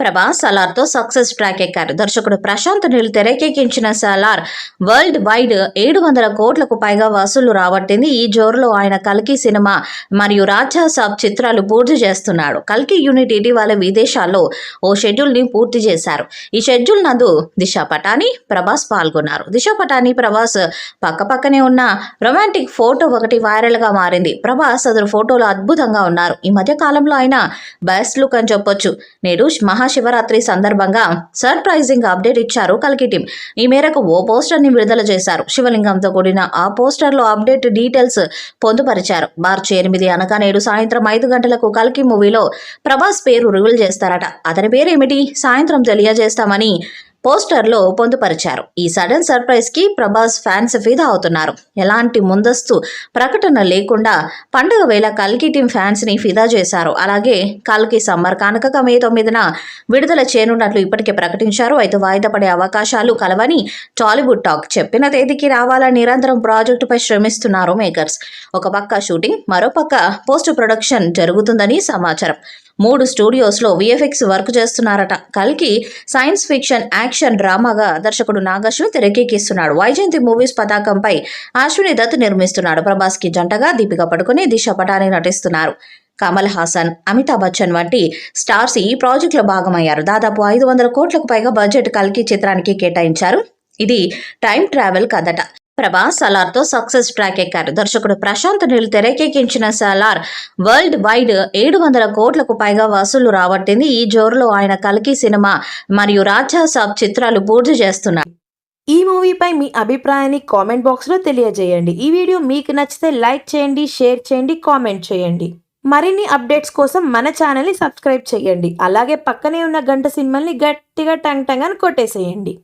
ప్రభాస్ సలార్తో success track ఎక్కారు. దర్శకుడు ప్రశాంత్ నీల్ తెరకెక్కించిన సలార్ వరల్డ్ వైడ్ 700 కోట్లకు పైగా వసూళ్లు రాబట్టింది. ఈ జోరులో ఆయన కల్కి సినిమా మరియు రాజాసాబ్ చిత్రాలు పూర్తి చేస్తున్నాడు. కల్కి యూనిట్ ఇటీవల విదేశాల్లో ఓ షెడ్యూల్ ని పూర్తి చేశారు. ఈ షెడ్యూల్ నందు దిశా పటాని, ప్రభాస్ పాల్గొన్నారు. దిశా పటాని, ప్రభాస్ పక్కపక్కనే ఉన్న రొమాంటిక్ ఫోటో ఒకటి వైరల్ గా మారింది. ప్రభాస్ అతను ఫోటోలో అద్భుతంగా ఉన్నారు. ఈ మధ్య కాలంలో ఆయన బెస్ట్ లుక్ అని చెప్పొచ్చు. నేడు మహాశివరాత్రి సందర్భంగా సర్ప్రైజింగ్ అప్డేట్ ఇచ్చారు కల్కి టీం. ఈ మేరకు ఓ పోస్టర్ ని విడుదల చేశారు. శివలింగంతో కూడిన ఆ పోస్టర్ లో అప్డేట్ డీటెయిల్స్ పొందుపరిచారు. మార్చి 8 అనగా నేడు సాయంత్రం 5 గంటలకు కల్కి మూవీలో ప్రభాస్ పేరు రివీల్ చేస్తారట. అతని పేరేమిటి సాయంత్రం తెలియజేస్తామని పోస్టర్లో పొందుపరిచారు. ఈ సడన్ సర్ప్రైజ్ కి ప్రభాస్ ఫ్యాన్స్ ఫిదా అవుతున్నారు. ఎలాంటి ముందస్తు ప్రకటన లేకుండా పండుగ వేళ కల్కి టీం ఫ్యాన్స్ ని ఫిదా చేశారు. అలాగే కల్కి సమ్మర్ కానుకగా మే 9న విడుదల చేయనున్నట్లు ఇప్పటికే ప్రకటించారు. అయితే వాయిదా పడే అవకాశాలు కలవని టాలీవుడ్ టాక్. చెప్పిన తేదీకి రావాలని నిరంతరం ప్రాజెక్టుపై శ్రమిస్తున్నారు మేకర్స్. ఒక పక్క షూటింగ్, మరోపక్క పోస్ట్ ప్రొడక్షన్ జరుగుతుందని సమాచారం. 3 స్టూడియోస్లో విఎఫ్ఎక్స్ వర్క్ చేస్తున్నారట. కల్కి సైన్స్ ఫిక్షన్ యాక్షన్ డ్రామాగా దర్శకుడు నాగశ్విన్ తెరకెక్కిస్తున్నాడు. వైజయంతి మూవీస్ పతాకంపై అశ్విని దత్ నిర్మిస్తున్నాడు. ప్రభాస్ కి జంటగా దీపికా పడుకుని, దిశా పటాని నటిస్తున్నారు. కమల్ హాసన్, అమితాబ్ బచ్చన్ వంటి స్టార్స్ ఈ ప్రాజెక్టులో భాగమయ్యారు. దాదాపు 500 కోట్లకు పైగా బడ్జెట్ కల్కి చిత్రానికి కేటాయించారు. ఇది టైం ట్రావెల్ కథట. ప్రభాస్ సలార్తో సక్సెస్ ట్రాక్ ఎక్కారు. దర్శకుడు ప్రశాంత్ నీల్ తెరకెక్కించిన సలార్ వరల్డ్ వైడ్ 700 కోట్లకు పైగా వసూళ్లు రాబట్టింది. ఈ జోరులో ఆయన కల్కి సినిమా మరియు రాజాసాబ్ చిత్రాలు పూర్తి చేస్తున్నారు. ఈ మూవీపై మీ అభిప్రాయాన్ని కామెంట్ బాక్స్లో తెలియజేయండి. ఈ వీడియో మీకు నచ్చితే లైక్ చేయండి, షేర్ చేయండి, కామెంట్ చేయండి. మరిన్ని అప్డేట్స్ కోసం మన ఛానల్ని సబ్స్క్రైబ్ చేయండి. అలాగే పక్కనే ఉన్న గంట సింబల్ని గట్టిగా టంగ్ టంగ్ అని కొట్టేసేయండి.